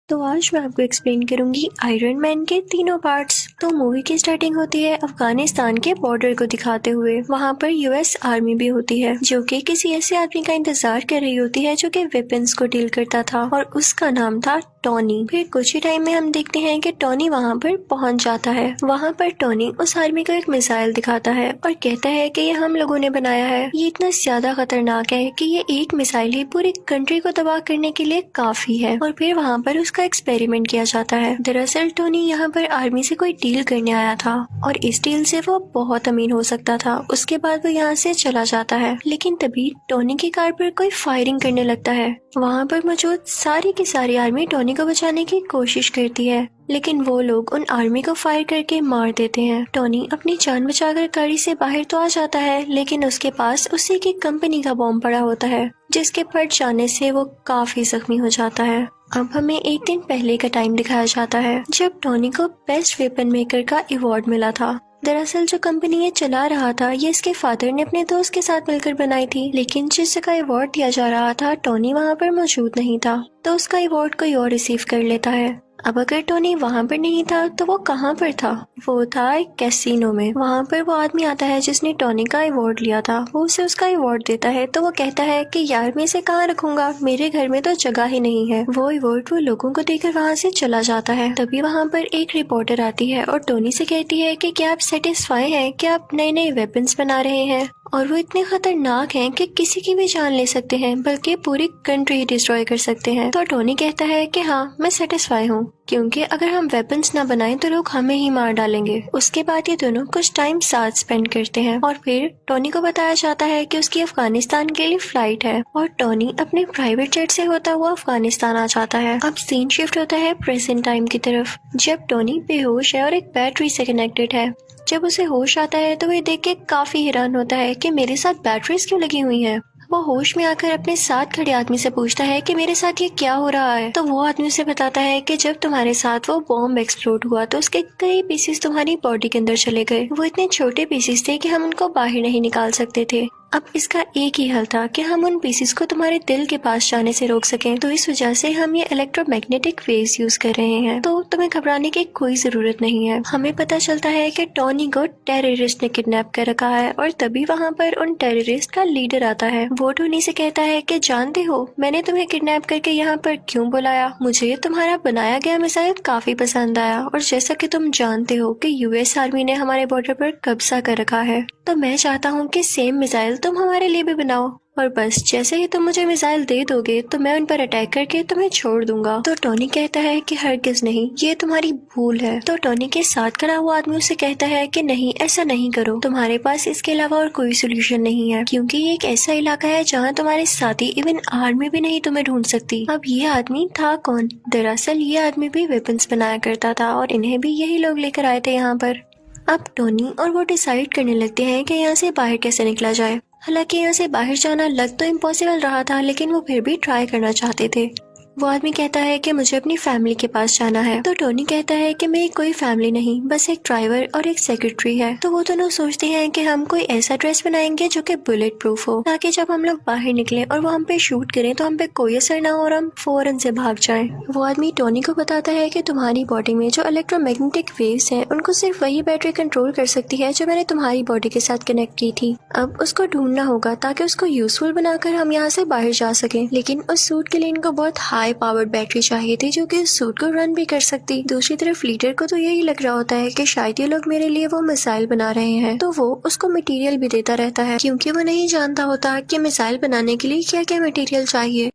तो आज मैं आपको एक्सप्लेन करूंगी आयरन मैन के तीनों पार्ट्स। तो मूवी की स्टार्टिंग होती है अफगानिस्तान के बॉर्डर को दिखाते हुए। वहाँ पर यूएस आर्मी भी होती है जो कि किसी ऐसे आदमी का इंतजार कर रही होती है जो कि वेपन्स को डील करता था और उसका नाम था टॉनी। फिर कुछ ही टाइम में हम देखते हैं कि टॉनी वहाँ पर पहुँच जाता है। वहाँ पर टॉनी उस आर्मी को एक मिसाइल दिखाता है और कहता है कि ये हम लोगों ने बनाया है। ये इतना ज्यादा खतरनाक है कि ये एक मिसाइल ही पूरी कंट्री को तबाह करने के लिए काफी है। और फिर वहाँ पर उसका एक्सपेरिमेंट किया जाता है। दरअसल टोनी यहाँ पर आर्मी से कोई डील करने आया था और इस डील से वो बहुत अमीर हो सकता था। उसके बाद वो यहाँ से चला जाता है, लेकिन तभी टोनी की कार पर कोई फायरिंग करने लगता है। वहाँ पर मौजूद सारी की सारी आर्मी टोनी को बचाने की कोशिश करती है, लेकिन वो लोग उन आर्मी को फायर करके मार देते हैं। टोनी अपनी जान बचाकर गाड़ी से बाहर तो आ जाता है, लेकिन उसके पास उसी की कंपनी का बॉम्ब पड़ा होता है जिसके फट जाने से वो काफी जख्मी हो जाता है। अब हमें एक दिन पहले का टाइम दिखाया जाता है जब टोनी को बेस्ट वेपन मेकर का अवार्ड मिला था। दरअसल जो कंपनी ये चला रहा था ये इसके फादर ने अपने दोस्त के साथ मिलकर बनाई थी, लेकिन जिस जगह अवार्ड दिया जा रहा था टोनी वहाँ पर मौजूद नहीं था, तो उसका अवार्ड कोई और रिसीव कर लेता है। अब अगर टोनी वहाँ पर नहीं था तो वो कहाँ पर था? वो था एक कैसीनो में। वहाँ पर वो आदमी आता है जिसने टोनी का अवार्ड लिया था। वो उसे उसका अवार्ड देता है तो वो कहता है कि यार मैं इसे कहाँ रखूंगा, मेरे घर में तो जगह ही नहीं है। वो अवार्ड वो लोगों को देकर वहाँ से चला जाता है। तभी वहाँ पर एक रिपोर्टर आती है और टोनी से कहती है कि क्या आप सेटिस्फाई हैं कि आप नए नए वेपन्स बना रहे हैं और वो इतने खतरनाक हैं कि किसी की भी जान ले सकते हैं, बल्कि पूरी कंट्री डिस्ट्रॉय कर सकते हैं। तो टोनी कहता है कि हाँ मैं सेटिस्फाई हूँ, क्योंकि अगर हम वेपन्स ना बनाएं तो लोग हमें ही मार डालेंगे। उसके बाद ये दोनों कुछ टाइम साथ स्पेंड करते हैं और फिर टोनी को बताया जाता है कि उसकी अफगानिस्तान के लिए फ्लाइट है और टोनी अपने प्राइवेट जेट से होता हुआ अफगानिस्तान आ जाता है। अब सीन शिफ्ट होता है प्रेजेंट टाइम की तरफ, जब टोनी बेहोश है और एक बैटरी से कनेक्टेड है। जब उसे होश आता है तो वह देख के काफी हैरान होता है कि मेरे साथ बैटरीज क्यों लगी हुई हैं। वो होश में आकर अपने साथ खड़े आदमी से पूछता है कि मेरे साथ ये क्या हो रहा है। तो वो आदमी उसे बताता है कि जब तुम्हारे साथ वो बॉम्ब एक्सप्लोड हुआ तो उसके कई पीसेस तुम्हारी बॉडी के अंदर चले गए। वो इतने छोटे पीसेस थे कि हम उनको बाहर नहीं निकाल सकते थे। अब इसका एक ही हल था कि हम उन पीसेस को तुम्हारे दिल के पास जाने से रोक सकें। तो इस वजह से हम ये इलेक्ट्रोमैग्नेटिक वेव्स यूज कर रहे हैं। तो तुम्हें घबराने की कोई जरूरत नहीं है। हमें पता चलता है कि टोनी को टेररिस्ट ने किडनैप कर रखा है और तभी वहाँ पर उन टेररिस्ट का लीडर आता है। वो टोनी से कहता है कि जानते हो मैंने तुम्हें किडनैप करके यहाँ पर क्यों बुलाया? मुझे तुम्हारा बनाया गया मिसाइल काफी पसंद आया और जैसा कि तुम जानते हो कि यूएस आर्मी ने हमारे बॉर्डर पर कब्जा कर रखा है, तो मैं चाहता हूँ कि सेम मिसाइल तुम हमारे लिए भी बनाओ और बस जैसे ही तुम मुझे मिसाइल दे दोगे तो मैं उन पर अटैक करके तुम्हें छोड़ दूंगा। तो टोनी कहता है कि हरगिज नहीं, ये तुम्हारी भूल है। तो टोनी के साथ खड़ा हुआ आदमी उसे कहता है कि नहीं, ऐसा नहीं करो, तुम्हारे पास इसके अलावा और कोई सोल्यूशन नहीं है, क्योंकि ये एक ऐसा इलाका है जहाँ तुम्हारे साथी इवन आर्मी भी नहीं तुम्हें ढूंढ सकती। अब ये आदमी था कौन? दरअसल ये आदमी भी वेपन्स बनाया करता था और इन्हें भी यही लोग लेकर आए थे यहाँ पर। अब टोनी और वो डिसाइड करने लगते हैं कि यहाँ से बाहर कैसे निकला जाए। हालांकि यहाँ से बाहर जाना लग तो इम्पॉसिबल रहा था, लेकिन वो फिर भी ट्राई करना चाहते थे। वो आदमी कहता है कि मुझे अपनी फैमिली के पास जाना है। तो टोनी कहता है कि मेरी कोई फैमिली नहीं, बस एक ड्राइवर और एक सेक्रेटरी है। तो वो दोनों सोचते हैं कि हम कोई ऐसा ड्रेस बनाएंगे जो कि बुलेट प्रूफ हो, ताकि जब हम लोग बाहर निकले और वो हम पे शूट करें तो हम पे कोई असर ना हो और हम फौरन से भाग जाएं। वो आदमी टोनी को बताता है कि तुम्हारी बॉडी में जो इलेक्ट्रोमैग्नेटिक वेव्स हैं उनको सिर्फ वही बैटरी कंट्रोल कर सकती है जो मैंने तुम्हारी बॉडी के साथ कनेक्ट की थी। अब उसको ढूंढना होगा ताकि उसको यूजफुल बनाकर हम यहाँ से बाहर जा सके, लेकिन उस सूट के लिए इनको बहुत हाई पावर्ड बैटरी चाहिए थी जो कि सूट को रन भी कर सकती। दूसरी तरफ लीडर को तो यही लग रहा होता है कि शायद ये लोग मेरे लिए वो मिसाइल बना रहे हैं, तो वो उसको मटेरियल भी देता रहता है, क्योंकि वो नहीं जानता होता कि मिसाइल बनाने के लिए क्या क्या मटेरियल चाहिए।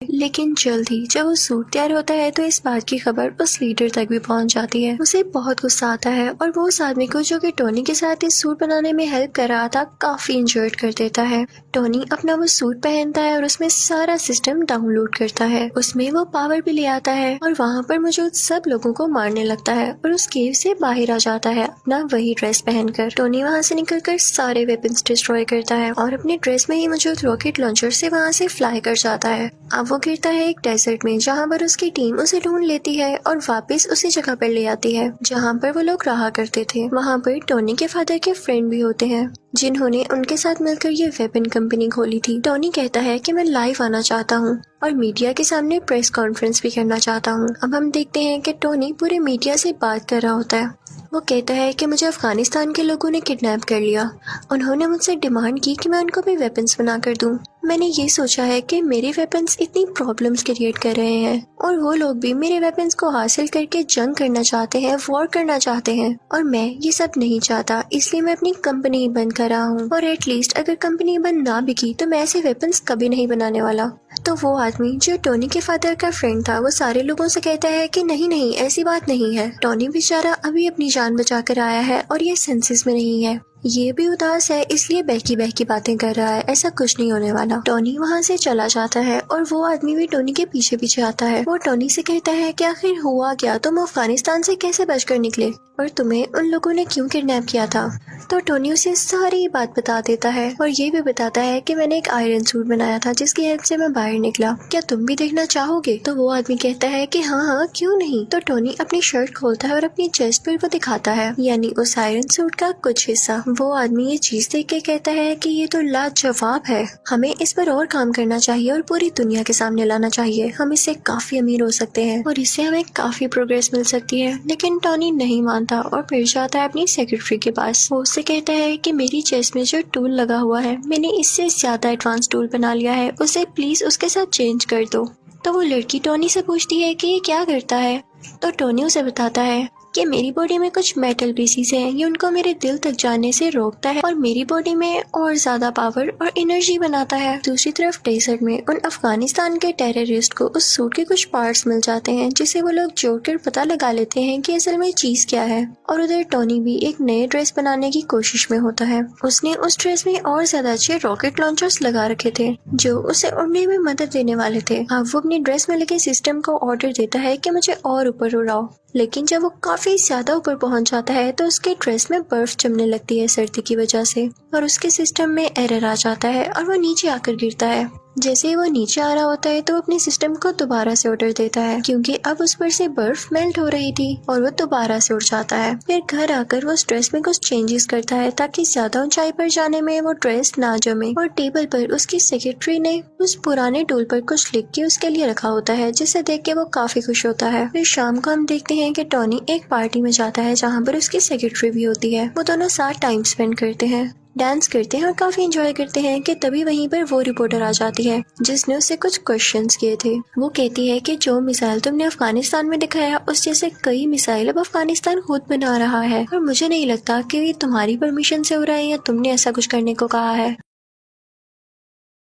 लेकिन जल्द ही जब वो सूट तैयार होता है तो इस बात की खबर उस लीडर तक भी पहुंच जाती है। उसे बहुत गुस्सा आता है और वो उस आदमी को जो कि टोनी के साथ इस सूट बनाने में हेल्प कर रहा था काफी इंजर्ड कर देता है। टोनी अपना वो सूट पहनता है और उसमें सारा सिस्टम डाउनलोड करता है। उसमें वो पावर भी ले आता है और वहाँ पर मौजूद सब लोगों को मारने लगता है और उस केव से बाहर आ जाता है अपना वही ड्रेस पहनकर। टोनी वहाँ से निकलकर सारे वेपन्स डिस्ट्रॉय करता है और अपने ड्रेस में ही मौजूद रॉकेट लॉन्चर से वहाँ से फ्लाई कर जाता है। अब वो गिरता है एक डेजर्ट में, जहाँ पर उसकी टीम उसे ढूंढ लेती है और वापस उसी जगह पर ले आती है जहाँ पर वो लोग रहा करते थे। वहाँ पर टोनी के फादर के फ्रेंड भी होते हैं जिन्होंने उनके साथ मिलकर ये वेपन कंपनी खोली थी। टोनी कहता है कि मैं लाइव आना चाहता हूँ और मीडिया के सामने प्रेस कॉन्फ्रेंस भी करना चाहता हूँ। अब हम देखते हैं कि टोनी पूरे मीडिया से बात कर रहा होता है। वो कहता है कि मुझे अफगानिस्तान के लोगों ने किडनैप कर लिया। उन्होंने मुझसे डिमांड की कि मैं उनको भी वेपन्स बना कर दूं। मैंने ये सोचा है कि मेरे वेपन्स इतनी प्रॉब्लम्स क्रिएट कर रहे हैं और वो लोग भी मेरे वेपन्स को हासिल करके जंग करना चाहते हैं, वॉर करना चाहते हैं और मैं ये सब नहीं चाहता, इसलिए मैं अपनी कंपनी बंद कर रहा हूँ। और एटलीस्ट अगर कंपनी बंद ना भी की तो मैं ऐसे वेपन्स कभी नहीं बनाने वाला। तो वो आदमी जो टोनी के फादर का फ्रेंड था वो सारे लोगों से कहता है कि नहीं नहीं, ऐसी बात नहीं है। टोनी बेचारा अभी अपनी जान बचा कर आया है और ये सेंसेस में नहीं है। ये भी उदास है, इसलिए बहकी बहकी बातें कर रहा है, ऐसा कुछ नहीं होने वाला। टोनी वहाँ से चला जाता है और वो आदमी भी टोनी के पीछे पीछे आता है। वो टोनी से कहता है कि आखिर हुआ क्या, तुम अफगानिस्तान से कैसे बचकर निकले और तुम्हें उन लोगों ने क्यों किडनैप किया था। तो टोनी उसे सारी बात बता देता है और ये भी बताता है कि मैंने एक आयरन सूट बनाया था जिसकी हेल्प से मैं बाहर निकला, क्या तुम भी देखना चाहोगे। तो वो आदमी कहता है कि हाँ हाँ क्यों नहीं। तो टोनी अपनी शर्ट खोलता है और अपनी चेस्ट पर वो दिखाता है, यानी उस आयरन सूट का कुछ हिस्सा। वो आदमी ये चीज देख के कहता है कि ये तो लाजवाब है, हमें इस पर और काम करना चाहिए और पूरी दुनिया के सामने लाना चाहिए, हम इससे काफी अमीर हो सकते हैं और इससे हमें काफी प्रोग्रेस मिल सकती है। लेकिन टोनी नहीं मानता और फिर जाता है अपनी सेक्रेटरी के पास। वो उससे कहता है कि मेरी चेस्ट में जो टूल लगा हुआ है मैंने इससे ज्यादा एडवांस टूल बना लिया है, उसे प्लीज उसके साथ चेंज कर दो। तो वो लड़की टोनी से पूछती है कि ये क्या करता है। तो टोनी उसे बताता है कि मेरी बॉडी में कुछ मेटल पीसीज हैं, ये उनको मेरे दिल तक जाने से रोकता है और मेरी बॉडी में और ज्यादा पावर और एनर्जी बनाता है। दूसरी तरफ डेजर्ट में उन अफगानिस्तान के टेररिस्ट को उस सूट के कुछ पार्ट्स मिल जाते हैं जिसे वो लोग जोड़कर पता लगा लेते हैं कि असल में चीज क्या है। और उधर टोनी भी एक नए ड्रेस बनाने की कोशिश में होता है। उसने उस ड्रेस में और ज्यादा अच्छे रॉकेट लॉन्चर्स लगा रखे थे जो उसे उड़ने में मदद देने वाले थे। अब वो अपनी ड्रेस में लगे सिस्टम को ऑर्डर देता है कि मुझे और ऊपर उड़ाओ, लेकिन जब वो काफी ज्यादा ऊपर पहुंच जाता है तो उसके ड्रेस में बर्फ जमने लगती है सर्दी की वजह से और उसके सिस्टम में एरर आ जाता है और वो नीचे आकर गिरता है। जैसे ही वो नीचे आ रहा होता है तो वो अपने सिस्टम को दोबारा से ऑर्डर देता है क्योंकि अब उस पर से बर्फ मेल्ट हो रही थी और वो दोबारा से उड़ जाता है। फिर घर आकर वो उस ड्रेस में कुछ चेंजेस करता है ताकि ज्यादा ऊंचाई पर जाने में वो ड्रेस ना जमे। और टेबल पर उसकी सेक्रेटरी ने उस पुराने टूल पर कुछ लिख के उसके लिए रखा होता है जिसे देख के वो काफी खुश होता है। फिर शाम को हम देखते हैं कि टोनी एक पार्टी में जाता है जहाँ पर उसकी सेक्रेटरी भी होती है। वो दोनों साथ टाइम स्पेंड करते हैं, डांस करते हैं और काफी एंजॉय करते हैं कि तभी वहीं पर वो रिपोर्टर आ जाती है जिसने उससे कुछ क्वेश्चंस किए थे। वो कहती है कि जो मिसाइल तुमने अफगानिस्तान में दिखाया उस जैसे कई मिसाइल अब अफगानिस्तान खुद बना रहा है और मुझे नहीं लगता कि ये तुम्हारी परमिशन से हो रहा है या तुमने ऐसा कुछ करने को कहा है।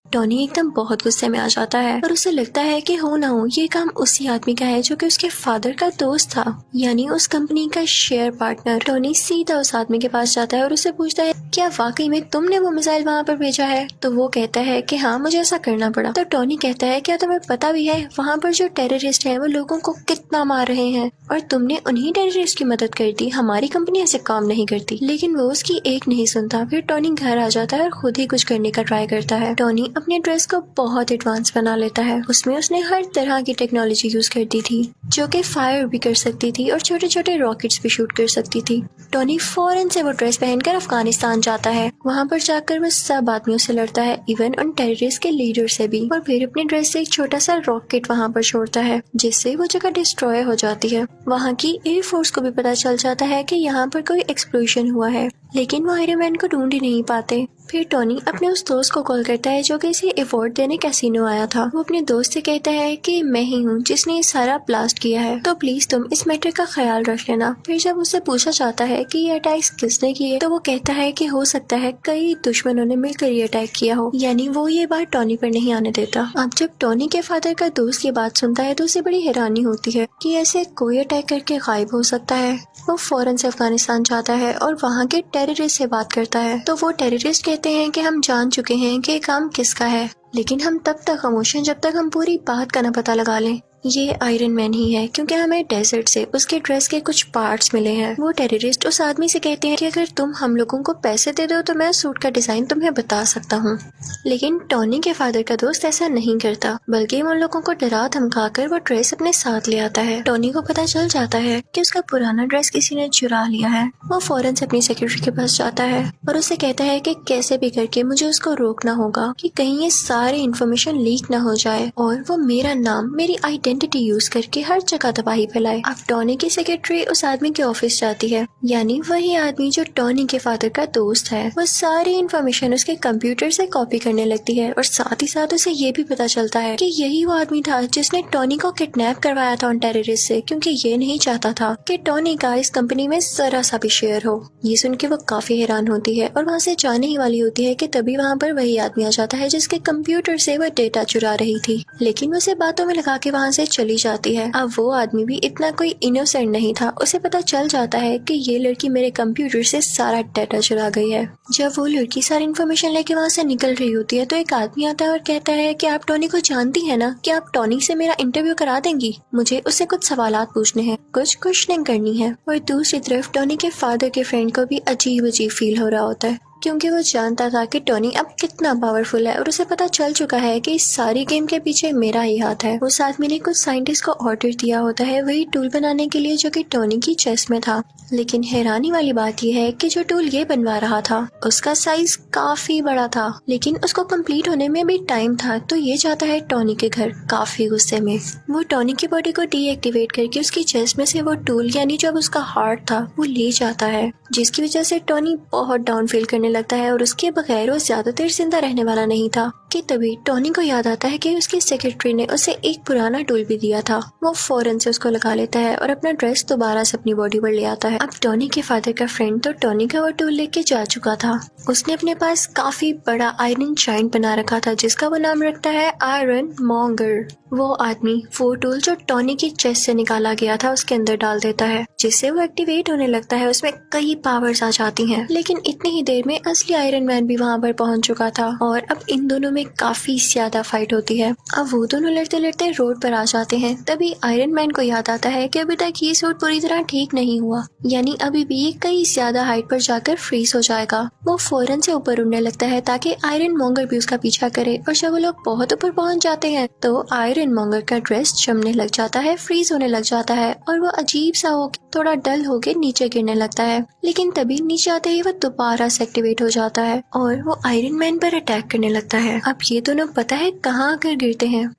टोनी एकदम बहुत गुस्से में आ जाता है और उसे लगता है कि हो ना हो ये काम उसी आदमी का है जो कि उसके फादर का दोस्त था, यानी उस कंपनी का शेयर पार्टनर। टोनी सीधा उस आदमी के पास जाता है और उससे पूछता है क्या वाकई में तुमने वो मिसाइल वहाँ पर भेजा है। तो वो कहता है कि हाँ मुझे ऐसा करना पड़ा। तो टोनी कहता है क्या तुम्हें पता भी है वहाँ पर जो टेररिस्ट है वो लोगों को कितना मार रहे हैं और तुमने उन्हीं टेररिस्ट की मदद कर दी, हमारी कंपनी ऐसे काम नहीं करती। लेकिन वो उसकी एक नहीं सुनता। फिर टोनी घर आ जाता है और खुद ही कुछ करने का ट्राई करता है। टोनी अपने ड्रेस को बहुत एडवांस बना लेता है। उसमें उसने हर तरह की टेक्नोलॉजी यूज कर दी थी जो कि फायर भी कर सकती थी और छोटे छोटे रॉकेट्स भी शूट कर सकती थी। टोनी फौरन से वो ड्रेस पहनकर अफगानिस्तान जाता है। वहाँ पर जाकर वो सब आदमियों से लड़ता है, इवन उन टेररिस्ट के लीडर से भी, और फिर अपनी ड्रेस से एक छोटा सा रॉकेट वहाँ पर छोड़ता है जिससे वो जगह डिस्ट्रॉय हो जाती है। वहाँ की एयरफोर्स को भी पता चल जाता है कि यहाँ पर कोई एक्सप्लोजन हुआ है, लेकिन वो आयरन मैन को ढूंढ ही नहीं पाते। फिर टोनी अपने उस दोस्त को कॉल करता है जो कि इसे अवार्ड देने कैसीनो आया था। वो अपने दोस्त से कहता है कि मैं ही हूँ जिसने ये सारा ब्लास्ट किया है, तो प्लीज तुम इस मैटर का ख्याल रख लेना। फिर जब उससे पूछा जाता है कि ये अटैक किसने किए तो वो कहता है कि हो सकता है कई दुश्मनों ने मिलकर ये अटैक किया हो, यानी वो ये बात टोनी पर नहीं आने देता। अब जब टोनी के फादर का दोस्त ये बात सुनता है तो उसे बड़ी हैरानी होती है कि ऐसे कोई अटैक करके गायब हो सकता है। वो फौरन से अफगानिस्तान जाता है और वहाँ के टेररिस्ट से बात करता है। तो वो टेररिस्ट कहते हैं कि हम जान चुके हैं कि काम किसका है, लेकिन हम तब तक खामोश हैं जब तक हम पूरी बात का न पता लगा लें, ये आयरन मैन ही है क्योंकि हमें डेजर्ट से उसके ड्रेस के कुछ पार्ट्स मिले हैं। वो टेररिस्ट उस आदमी से कहते हैं कि अगर तुम हम लोगों को पैसे दे दो तो मैं सूट का डिजाइन तुम्हें बता सकता हूँ। लेकिन टॉनी के फादर का दोस्त ऐसा नहीं करता, बल्कि उन लोगों को डरा धमका कर वो ड्रेस अपने साथ ले आता है। टॉनी को पता चल जाता है कि उसका पुराना ड्रेस किसी ने चुरा लिया है। वो फौरन से अपनी सेक्रेटरी के पास जाता है और उससे कहता है कि कैसे भी करके मुझे उसको रोकना होगा कि कहीं ये सारी इन्फॉर्मेशन लीक ना हो जाए और वो मेरा नाम, मेरी आइडेंटिटी यूज करके हर जगह तबाही फैलाए। अब टॉनी की सेक्रेटरी उस आदमी के ऑफिस जाती है, यानी वही आदमी जो टॉनी के फादर का दोस्त है। वो सारी इन्फॉर्मेशन उसके कंप्यूटर से कॉपी करने लगती है और साथ ही साथ उसे ये भी पता चलता है कि यही वो आदमी था जिसने टॉनी को किडनैप करवाया था उन टेररिस्ट से, क्योंकि ये नहीं चाहता था कि टॉनी का इस कंपनी में जरा सा भी शेयर हो। ये सुन के वो काफी हैरान होती है और वहाँ से जाने ही वाली होती है कि तभी वहाँ पर वही आदमी आ जाता है जिसके कंप्यूटर से वह डेटा चुरा रही थी, लेकिन उसे बातों में लगा के वहाँ से चली जाती है। अब वो आदमी भी इतना कोई इनोसेंट नहीं था, उसे पता चल जाता है कि ये लड़की मेरे कंप्यूटर से सारा डेटा चुरा गई है। जब वो लड़की सारी इन्फॉर्मेशन लेके वहाँ से निकल रही होती है तो एक आदमी आता है और कहता है कि आप टॉनी को जानती है ना, कि आप टॉनी से मेरा इंटरव्यू करा देंगी, मुझे उससे कुछ सवालात पूछने हैं, कुछ क्वेश्चनिंग करनी है। और दूसरी तरफ टॉनी के फादर के फ्रेंड को भी अजीब अजीब फील हो रहा होता है, क्योंकि वो जानता था कि टॉनी अब कितना पावरफुल है और उसे पता चल चुका है कि इस सारी गेम के पीछे मेरा ही हाथ है। उस आदमी ने कुछ साइंटिस्ट को ऑर्डर दिया होता है वही टूल बनाने के लिए जो कि टॉनी की चेस्ट में था, लेकिन हैरानी वाली बात यह है कि जो टूल ये बनवा रहा था उसका साइज काफी बड़ा था, लेकिन उसको कंप्लीट होने में भी टाइम था। तो ये जाता है टॉनी के घर काफी गुस्से में। वो टॉनी की बॉडी को डीएक्टिवेट करके उसकी चेस्ट में से वो टूल, यानी जो उसका हार्ट था, वो ले जाता है, जिसकी वजह से टॉनी बहुत डाउन फील करने लगता है और उसके बगैर वो ज्यादा देर जिंदा रहने वाला नहीं था। कि तभी टॉनी को याद आता है कि उसकी सेक्रेटरी ने उसे एक पुराना टूल भी दिया था। वो फौरन से उसको लगा लेता है और अपना ड्रेस दोबारा से अपनी बॉडी पर ले आता है। अब टॉनी के फादर का फ्रेंड तो टॉनी का वो टूल लेके जा चुका था। उसने अपने पास काफी बड़ा आयरन जायंट बना रखा था जिसका वो नाम रखता है आयरन मॉन्गर। वो आदमी वो टूल जो टॉनी की चेस्ट से निकाला गया था उसके अंदर डाल देता है, जिससे वो एक्टिवेट होने लगता है। उसमें कई पावर्स आ जाती हैं, लेकिन इतनी ही देर में असली आयरन मैन भी वहाँ पर पहुँच चुका था और अब इन दोनों में काफी ज्यादा फाइट होती है। अब वो दोनों लड़ते लड़ते रोड पर आ जाते हैं। तभी आयरन मैन को याद आता है कि अभी तक ये सूट पूरी तरह ठीक नहीं हुआ, यानी अभी भी ये कई ज्यादा हाइट पर जाकर फ्रीज हो जाएगा। वो फौरन से ऊपर उड़ने लगता है ताकि आयरन मॉन्गर भी उसका पीछा करे, और जब वो लोग बहुत ऊपर पहुंच जाते हैं तो आयरन मॉन्गर का ड्रेस जमने लग जाता है, फ्रीज होने लग जाता है और वो अजीब सा हो थोड़ा डल होके नीचे गिरने लगता है। लेकिन तभी नीचे आते ही वो दोबारा से एक्टिवेट हो जाता है और वो आयरन मैन पर अटैक करने लगता है। अब ये दोनों पता है कहाँ आकर गिरते हैं?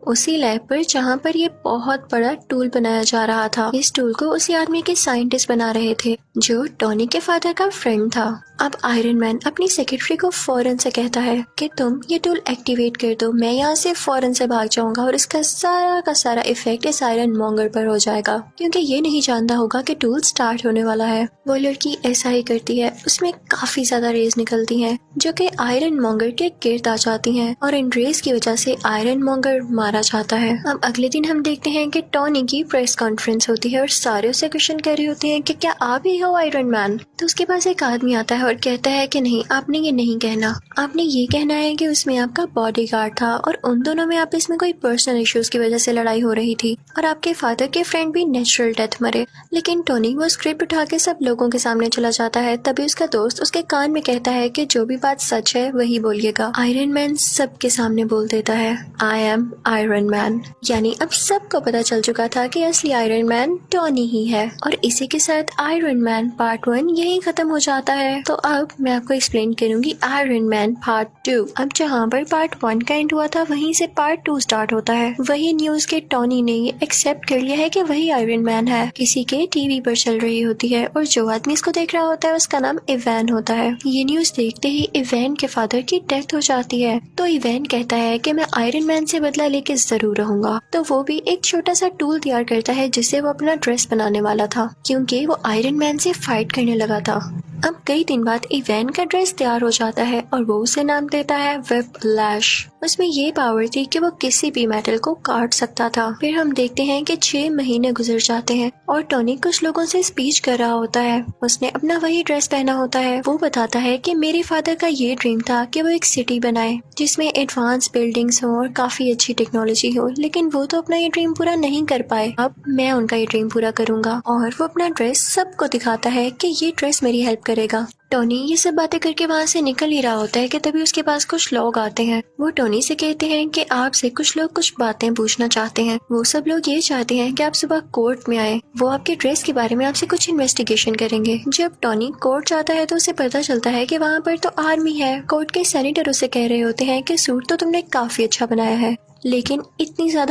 उसी लैब पर जहाँ पर ये बहुत बड़ा टूल बनाया जा रहा था। इस टूल को उसी आदमी के साइंटिस्ट बना रहे थे जो टॉनी के फादर का फ्रेंड था। अब आयरन मैन अपनी सेक्रेटरी को फौरन से कहता है कि तुम ये टूल एक्टिवेट कर दो, मैं यहाँ से फौरन से भाग जाऊंगा और इसका सारा का सारा इफेक्ट इस आयरन मॉन्गर पर हो जाएगा, क्योंकि ये नहीं जानता होगा कि टूल स्टार्ट होने वाला है। वो लड़की ऐसा ही करती है, उसमें काफी ज्यादा रेज निकलती हैं जो कि आयरन मॉन्गर के गिर्द आ जाती हैं और इन रेज की वजह से आयरन मॉन्गर मारा जाता है। अब अगले दिन हम देखते हैं कि टॉनी की प्रेस कॉन्फ्रेंस होती है और सारे उसे क्वेश्चन कर रहे होते हैं कि क्या आप ही हो आयरन मैन? तो उसके पास एक आदमी आता है और कहता है कि नहीं, आपने ये नहीं कहना, आपने ये कहना है कि उसमें आपका बॉडीगार्ड था और उन दोनों में आपस में कोई पर्सनल इश्यूज की वजह से लड़ाई हो रही थी और आपके फादर के फ्रेंड भी नेचुरल डेथ मरे। लेकिन टॉनी वो स्क्रिप्ट उठा के सब लोगों के सामने चला जाता है। तभी उसका दोस्त उसके कान में कहता है कि जो भी बात सच है वही बोलिएगा। आयरन मैन सबके सामने बोल देता है, आई एम आयरन मैन। यानी अब सबको पता चल चुका था कि असली आयरन मैन टॉनी ही है। और इसी के साथ आयरन मैन पार्ट 1 यही खत्म हो जाता है। तो अब मैं आपको एक्सप्लेन करूंगी आयरन मैन पार्ट 2। अब जहाँ पर पार्ट 1 का एंड हुआ था वहीं से पार्ट 2 स्टार्ट होता है। वही न्यूज के टॉनी ने ये एक्सेप्ट कर लिया है कि वही आयरन मैन है। किसी के टीवी पर चल रही होती है और जो आदमी इसको देख रहा होता है उसका नाम इवैन होता है। ये न्यूज देखते ही इवैन के फादर की डेथ हो जाती है। तो इवैन कहता है कि मैं आयरन मैन से बदला लेके जरूर रहूंगा। तो वो भी एक छोटा सा टूल तैयार करता है जिससे वो अपना ड्रेस बनाने वाला था, क्योंकि वो आयरन मैन से फाइट करने लगा था। अब कई दिन बाद इवैन का ड्रेस तैयार हो जाता है और वो उसे नाम देता है व्हिपलैश। उसमें ये पावर थी कि वो किसी भी मेटल को काट सकता था। फिर हम देखते हैं कि 6 महीने गुजर जाते हैं और टोनी कुछ लोगों से स्पीच कर रहा होता है। उसने अपना वही ड्रेस पहना होता है। वो बताता है कि मेरे फादर का ये ड्रीम था कि वो एक सिटी बनाए जिसमें एडवांस बिल्डिंग्स हो और काफी अच्छी टेक्नोलॉजी हो, लेकिन वो तो अपना ये ड्रीम पूरा नहीं कर पाए। अब मैं उनका ये ड्रीम पूरा करूंगा। और वो अपना ड्रेस सबको दिखाता है कि ये ड्रेस मेरी हेल्प करेगा। टोनी ये सब बातें करके वहाँ से निकल ही रहा होता है कि तभी उसके पास कुछ लोग आते हैं। वो टोनी से कहते हैं कि आपसे कुछ लोग कुछ बातें पूछना चाहते हैं। वो सब लोग ये चाहते हैं कि आप सुबह कोर्ट में आए। वो आपके ड्रेस के बारे में आपसे कुछ इन्वेस्टिगेशन करेंगे। जब टोनी कोर्ट जाता है तो उसे पता चलता है कि वहाँ पर तो आर्मी है। कोर्ट के सेनेटर उसे कह रहे होते हैं कि सूट तो तुमने काफी अच्छा बनाया है, लेकिन इतनी ज्यादा